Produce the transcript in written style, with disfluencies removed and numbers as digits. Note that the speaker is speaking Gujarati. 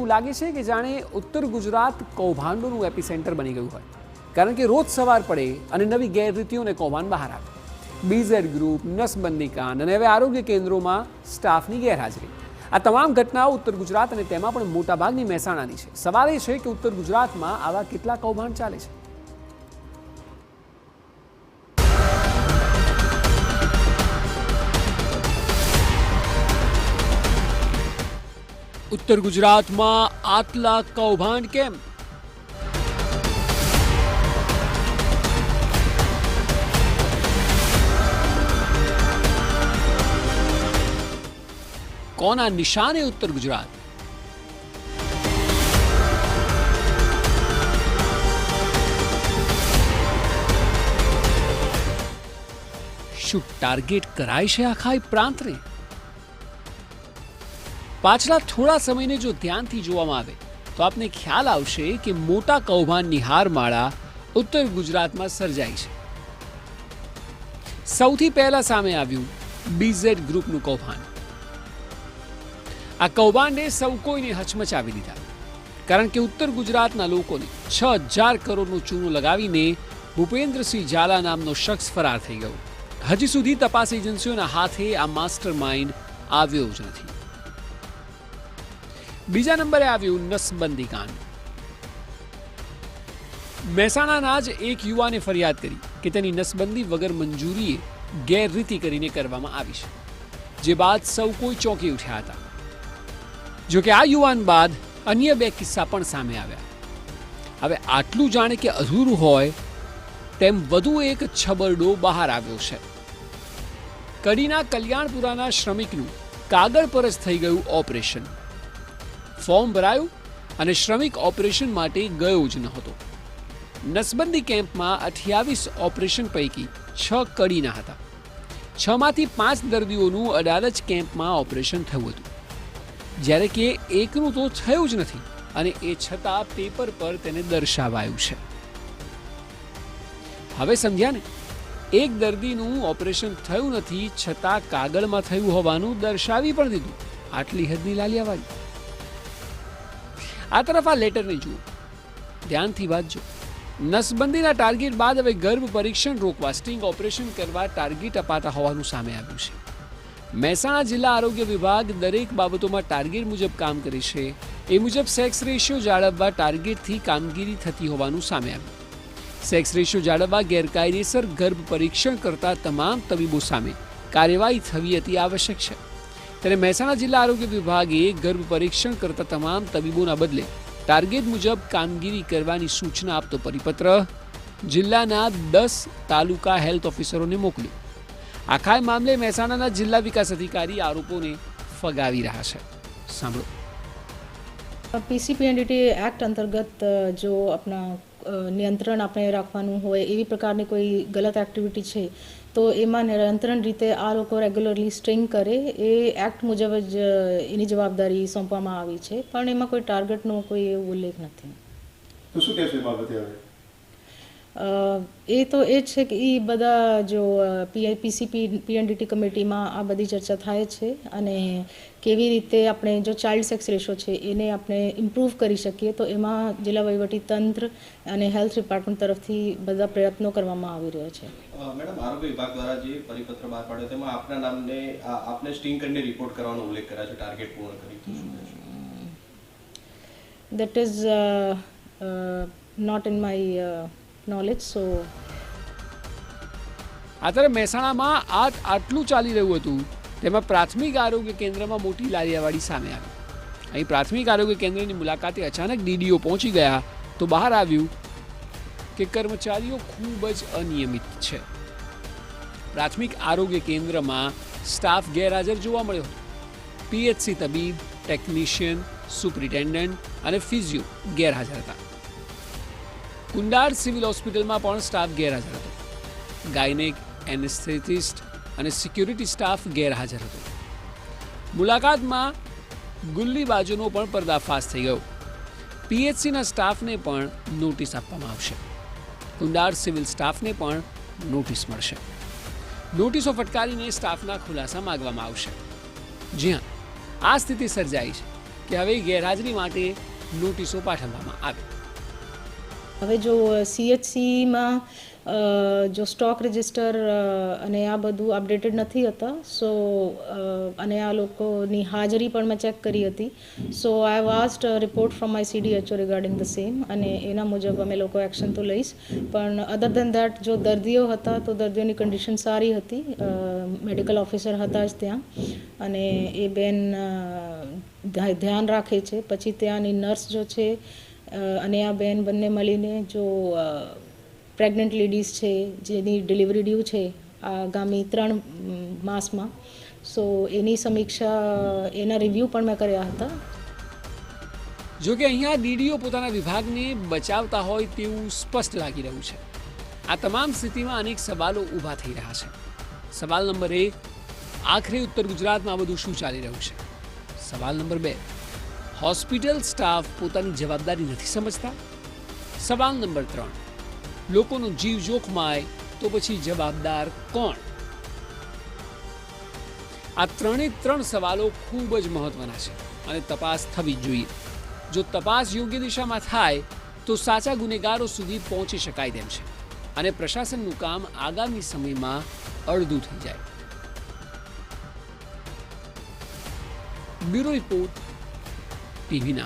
એવું લાગે છે કે જાણે ઉત્તર ગુજરાત કૌભાંડોનું એપિસેન્ટર બની ગયું હોય, કારણ કે રોજ સવાર પડે અને નવી ગેરરીતિઓને કૌભાંડ બહાર આવે. બીઝેડ ગ્રુપ, નસબંધી કાંડ અને હવે આરોગ્ય કેન્દ્રોમાં સ્ટાફની ગેરહાજરી, આ તમામ ઘટનાઓ ઉત્તર ગુજરાત અને તેમાં પણ મોટાભાગની મહેસાણાની છે. સવાલ એ છે કે ઉત્તર ગુજરાતમાં આવા કેટલા કૌભાંડ ચાલે છે? ઉત્તર ગુજરાતમાં આટલા કૌભાંડ કેમ? કોના નિશાને ઉત્તર ગુજરાત? શું ટાર્ગેટ કરાય છે આખા પ્રાંતને? પાછલા થોડા સમયને જો ધ્યાનથી જોવામાં આવે તો આપને ખ્યાલ આવશે કે મોટા કૌભાંડની હારમાળા ઉત્તર ગુજરાતમાં સર્જાઈ છે. સૌથી પહેલા સામે આવ્યું બીઝેડ ગ્રુપનું કૌભાંડ. આ કૌભાંડે સૌ કોઈને હચમચાવી દીધા, કારણ કે ઉત્તર ગુજરાતના લોકોને 6,000 કરોડનું ચૂનું લગાવીને ભૂપેન્દ્રસિંહ ઝાલા નામનો શખ્સ ફરાર થઈ ગયો. હજી સુધી તપાસ એજન્સીઓના હાથે આ માસ્ટર માઇન્ડ આવ્યો જ નથી. બીજા નંબરે આવ્યું નસબંધી કાંડ. મહેસાણાના જ એક યુવાને ફરિયાદ કરી કે તેની નસબંધી વગર મંજૂરીએ ગેરરીતિ કરીને કરવામાં આવી છે, જે બાદ સૌ કોઈ ચોંકી ઉઠ્યા હતા. જોકે આ યુવાન બાદ અન્ય 2 કિસ્સા પણ સામે આવ્યા. હવે આટલું જાણે કે અધૂરું હોય તેમ વધુ એક છબરડો બહાર આવ્યો છે. કડીના કલ્યાણપુરાના શ્રમિકનું કાગળ પર જ થઈ ગયું ઓપરેશન. ફોર્મ ભરાયું અને શ્રમિક ઓપરેશન માટે ગયો જ નહોતો. નસબંધી કેમ્પમાં 28 ઓપરેશન પૈકી 6 કડીના હતા. 6 માંથી 5 દર્દીઓનું અડાલજ કેમ્પમાં ઓપરેશન થયું હતું, જ્યારે કે એકનું તો થયું જ નથી અને એ છતાં પેપર પર તેને દર્શાવાયું છે. હવે સમજ્યા ને? એક દર્દીનું ઓપરેશન થયું નથી છતાં કાગળમાં થયું હોવાનું દર્શાવી પણ દીધું. આટલી હદની લાલિયાવાડી. આ તરફ આ લેટરને જુઓ, ધ્યાનથી વાંચજો. નસબંધીના ટાર્ગેટ બાદ હવે ગર્ભ પરીક્ષણ રોકવા સ્ટિંગ ઓપરેશન કરવા ટાર્ગેટ અપાતા હોવાનું સામે આવ્યું છે. મહેસાણા જિલ્લા આરોગ્ય વિભાગ દરેક બાબતોમાં ટાર્ગેટ મુજબ કામ કરે છે. એ મુજબ સેક્સ રેશિયો જાળવવા ટાર્ગેટથી કામગીરી થતી હોવાનું સામે આવ્યું. સેક્સ રેશિયો જાળવવા ગેરકાયદેસર ગર્ભ પરીક્ષણ કરતા તમામ તબીબો સામે કાર્યવાહી થવી અતિ આવશ્યક છે. ત્યારે મહેસાણા જિલ્લા આરોગ્ય વિભાગે ગર્ભ પરીક્ષણ કરતા તમામ તબીબોના બદલે ટાર્ગેટ મુજબ કામગીરી કરવાની સૂચના આપતો પરિપત્ર જિલ્લાના 10 તાલુકા હેલ્થ ઓફિસરોને મોકલ્યો. આખા મામલે મહેસાણાના જિલ્લા વિકાસ અધિકારી આરોપોને ફગાવી રહ્યા છે. સાંભળો. પીસીપીએનડીટી એક્ટ અંતર્ગત જો આપણા નિયંત્રણ આપણે રાખવાનું હોય એવી પ્રકારની કોઈ ગલત એક્ટિવિટી છે તો એમાં નિરંતર રીતે આ લોકો રેગ્યુલરલી સ્ટ્રિંગ કરે એ એક્ટ મુજબ જ એની જવાબદારી સોંપવામાં આવી છે, પણ એમાં કોઈ ટાર્ગેટનો કોઈ એવો ઉલ્લેખ નથી. તો શું કહેશો એ બાબતે? હવે એ તો એ જ છે કે એ બધા જો પીએનડીટી કમિટીમાં આ બધી ચર્ચા થાય છે અને કેવી રીતે આપણે જો ચાઇલ્ડ સેક્સ રેશિયો છે એને આપણે ઇમ્પ્રૂવ કરી શકીએ તો એમાં જિલ્લા વહીવટી તંત્ર અને હેલ્થ ડિપાર્ટમેન્ટ તરફથી બધા પ્રયત્નો કરવામાં આવી રહ્યા છે. મેડમ, આરોગ્ય વિભાગ દ્વારા જે પરિપત્ર બહાર પાડ્યો તેમાં આપના નામને આપને સ્ટિંગ કરીને રિપોર્ટ કરવાનો ઉલ્લેખ કર્યો છે ટાર્ગેટ પૂર્ણ કરી. તો શું કહેશો? That is not in my knowledge. So અત્યારે મહેસાણામાં આટલું ચાલી રહ્યું હતું તેમાં પ્રાથમિક આરોગ્ય કેન્દ્રમાં મોટી લાલિયાવાડી સામે આવી. અહીં પ્રાથમિક આરોગ્ય કેન્દ્રની મુલાકાતે અચાનક ડીડીઓ પહોંચી ગયા તો બહાર આવ્યું કે કર્મચારીઓ ખૂબ જ અનિયમિત છે. પ્રાથમિક આરોગ્ય કેન્દ્રમાં સ્ટાફ ગેરહાજર જોવા મળ્યો હતો. પીએચસી તબીબ, ટેકનિશિયન, સુપરિન્ટેન્ડન્ટ અને ફિઝિયો ગેરહાજર હતા. કુંડાળ સિવિલ હોસ્પિટલમાં પણ સ્ટાફ ગેરહાજર હતો. ગાયનેક, એનેસ્થેટિસ્ટ અને સિક્યુરિટી સ્ટાફ ગેરહાજર હતો. મુલાકાતમાં ગુલ્લીબાજોનો પણ પર્દાફાશ થઈ ગયો. પીએચસીના સ્ટાફને પણ નોટિસ આપવામાં આવશે. કુંડાળ સિવિલ સ્ટાફને પણ નોટિસ મળશે. નોટિસો ફટકારીને સ્ટાફના ખુલાસા માંગવામાં આવશે. જી હા, આ સ્થિતિ સર્જાઈ છે કે હવે ગેરહાજરી માટે નોટિસો પાઠવવામાં આવે. હવે જો CHCમાં જો સ્ટોક રજિસ્ટર અને આ બધું અપડેટેડ નથી હતા, સો અને આ લોકોની હાજરી પણ મેં ચેક કરી હતી. So I have asked report from my CDHO regarding the same, અને એના મુજબ અમે લોકો એક્શન તો લઈશ. પણ અધર દેન દેટ જો દર્દીઓ હતા તો દર્દીઓની કન્ડિશન સારી હતી. મેડિકલ ઓફિસર હતા જ ત્યાં, અને એ બેન ધ્યાન રાખે છે. પછી ત્યાંની નર્સ જો છે અને આ બેન બંને મળીને જો પ્રેગ્નન્ટ લેડીઝ છે જેની ડિલિવરી ડ્યુ છે આગામી 3 માસમાં, સો એની સમીક્ષા, એના રિવ્યૂ પણ મેં કર્યા હતા. જો કે અહીંયા DDO પોતાના વિભાગને બચાવતા હોય તેવું સ્પષ્ટ લાગી રહ્યું છે. આ તમામ સ્થિતિમાં અનેક સવાલો ઊભા થઈ રહ્યા છે. સવાલ નંબર 1, આખરે ઉત્તર ગુજરાતમાં આ બધું શું ચાલી રહ્યું છે? સવાલ નંબર 2, હોસ્પિટલ સ્ટાફ પોતાની જવાબદારી નથી સમજતા? સવાલ નંબર 3, લોકોનો જીવ જોખમાય તો પછી જવાબદાર કોણ? આ 3 સવાલો ખૂબ જ મહત્વના છે અને તપાસ થવી જ જોઈએ. જો તપાસ યોગ્ય દિશામાં થાય તો સાચા ગુનેગારો સુધી પહોંચી શકાય તેમ છે અને પ્રશાસનનું કામ આગામી સમયમાં અડધું થઈ જાય. Bureau report, TV9.